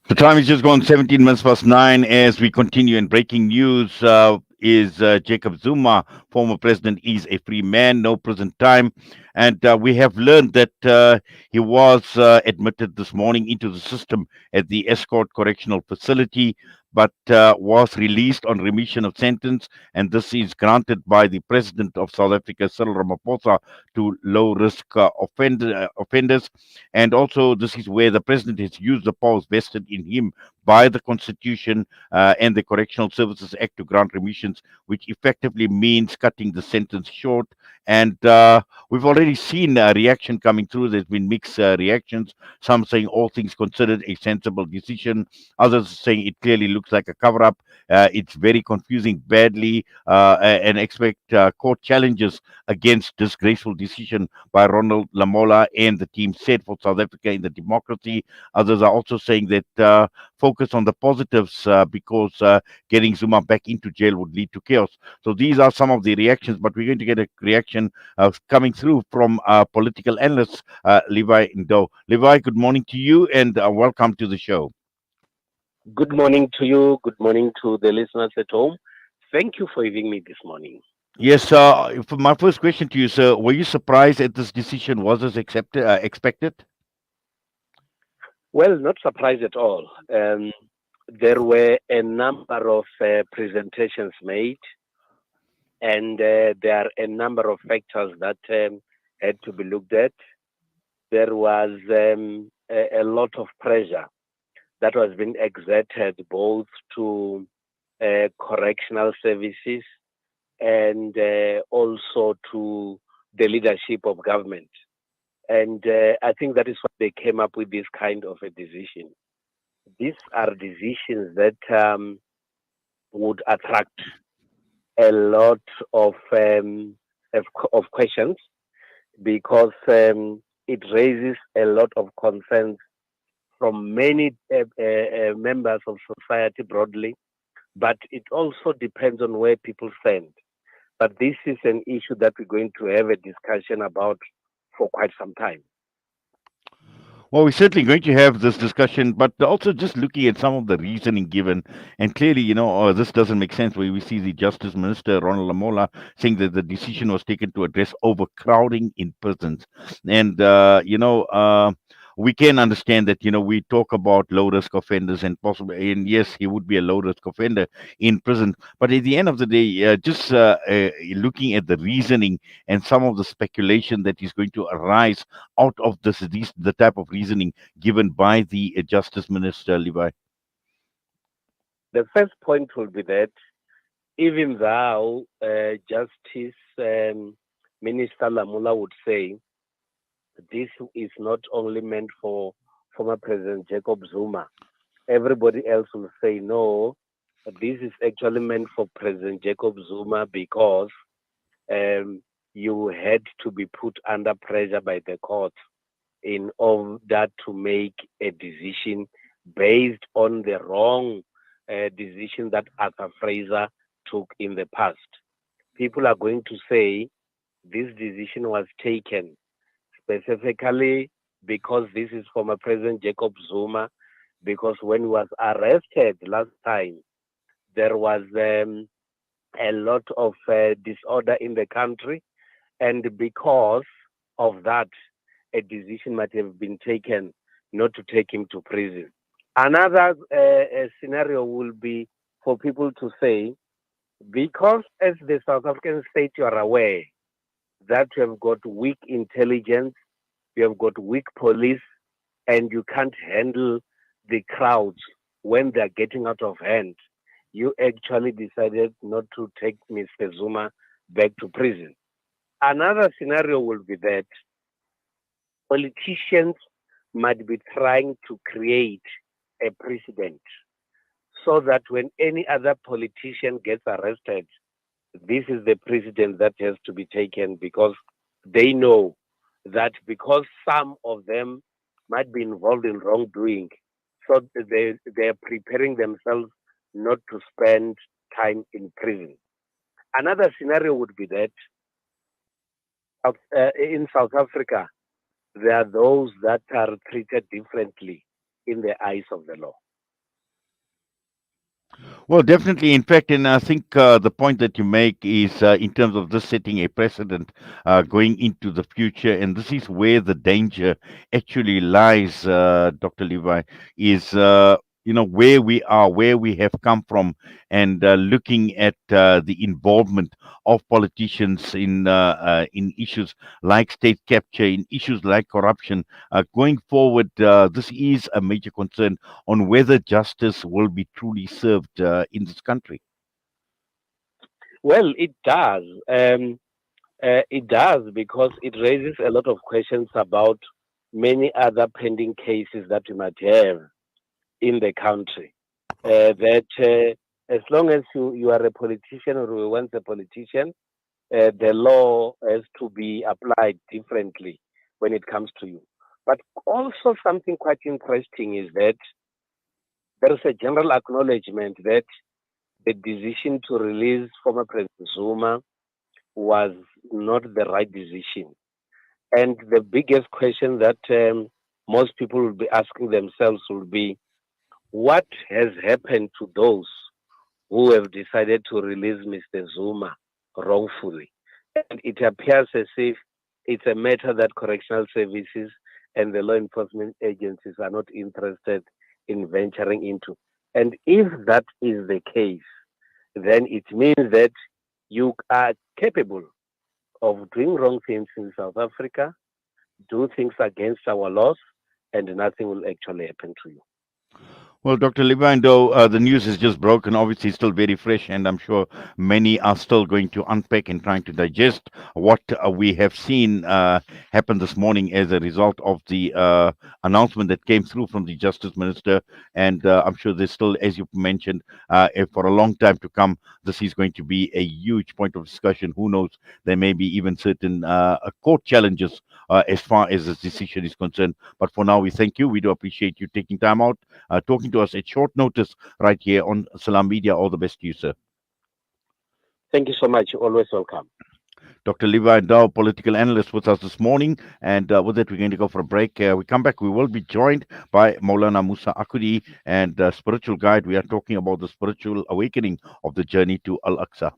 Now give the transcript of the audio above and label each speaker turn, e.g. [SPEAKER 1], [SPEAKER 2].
[SPEAKER 1] The time is just gone 17 minutes past 9 as we continue in breaking news. Is Jacob Zuma, former president, is a free man, no prison time. And we have learned that he was admitted this morning into the system at the Escort Correctional Facility, but was released on remission of sentence. And this is granted by the president of South Africa, Cyril Ramaphosa, to low risk offenders. And also, this is where the president has used the powers vested in him by the Constitution and the Correctional Services Act to grant remissions, which effectively means cutting the sentence short. And we've already seen a reaction coming through. There's been mixed reactions. Some saying all things considered a sensible decision. Others saying it clearly looks like a cover up. It's very confusing badly and expect court challenges against disgraceful decision by Ronald Lamola and the team set for South Africa in the democracy. Others are also saying that focus on the positives because getting Zuma back into jail would lead to chaos. So these are some of the reactions, but we're going to get a reaction coming through from political analyst Levy Ndou. Levi, good morning to you and welcome to the show.
[SPEAKER 2] Good morning to you. Good morning to the listeners at home. Thank you for having me this morning.
[SPEAKER 1] Yes, for my first question to you, sir, were you surprised that this decision was as expected?
[SPEAKER 2] Well, not surprised at all. There were a number of presentations made, and there are a number of factors that had to be looked at. There was a lot of pressure that was being exerted both to correctional services and also to the leadership of government. And I think that is why they came up with this kind of a decision. These are decisions that would attract a lot of questions because it raises a lot of concerns from many members of society broadly, but it also depends on where people stand. But this is an issue that we're going to have a discussion about for quite some time.
[SPEAKER 1] Well, we're certainly going to have this discussion, but also just looking at some of the reasoning given, and clearly, this doesn't make sense. Where we see the Justice Minister Ronald Lamola saying that the decision was taken to address overcrowding in prisons, and we can understand that we talk about low risk offenders and possibly, and yes, he would be a low risk offender in prison, but at the end of the day, just looking at the reasoning and some of the speculation that is going to arise out of the type of reasoning given by the Justice Minister, Levi.
[SPEAKER 2] The first point will be that even though Justice Minister Lamola would say this is not only meant for former President Jacob Zuma, everybody else will say no, this is actually meant for President Jacob Zuma because you had to be put under pressure by the court in order to make a decision based on the wrong decision that Arthur Fraser took in the past. People are going to say this decision was taken specifically because this is former President Jacob Zuma, because when he was arrested last time, there was a lot of disorder in the country, and because of that, a decision might have been taken not to take him to prison. Another scenario will be for people to say, because as the South African state, you are aware that you have got weak intelligence, you have got weak police, and you can't handle the crowds when they're getting out of hand. You actually decided not to take Mr. Zuma back to prison. Another scenario will be that politicians might be trying to create a precedent so that when any other politician gets arrested, this is the precedent that has to be taken because they know that because some of them might be involved in wrongdoing, so they're preparing themselves not to spend time in prison. Another scenario would be that in South Africa, there are those that are treated differently in the eyes of the law.
[SPEAKER 1] Well, definitely. In fact, and I think the point that you make is in terms of this setting a precedent going into the future, and this is where the danger actually lies, Dr. Levi, is where we are, where we have come from, and looking at the involvement of politicians in issues like state capture, in issues like corruption. Going forward, this is a major concern on whether justice will be truly served in this country.
[SPEAKER 2] Well, it does. It does because it raises a lot of questions about many other pending cases that we might have in the country. That as long as you are a politician or you once a politician, the law has to be applied differently when it comes to you. But also something quite interesting is that there is a general acknowledgement that the decision to release former President Zuma was not the right decision. And the biggest question that most people will be asking themselves will be, what has happened to those who have decided to release Mr. Zuma wrongfully? And it appears as if it's a matter that correctional services and the law enforcement agencies are not interested in venturing into. And if that is the case, then it means that you are capable of doing wrong things in South Africa, do things against our laws, and nothing will actually happen to you.
[SPEAKER 1] Well, Dr. Levy Ndou, the news is just broken. Obviously, it's still very fresh, and I'm sure many are still going to unpack and trying to digest what we have seen happen this morning as a result of the announcement that came through from the Justice Minister. And I'm sure there's still, as you mentioned, for a long time to come, this is going to be a huge point of discussion. Who knows? There may be even certain court challenges as far as this decision is concerned. But for now, we thank you. We do appreciate you taking time out talking to us at short notice right here on Salam Media. All the best to you, sir.
[SPEAKER 2] Thank you so much. You're always welcome.
[SPEAKER 1] Dr. Levi Ndou, political analyst, with us this morning. And with that, we're going to go for a break. We come back, we will be joined by Maulana Musa Akudi and spiritual guide. We are talking about the spiritual awakening of the journey to Al Aqsa.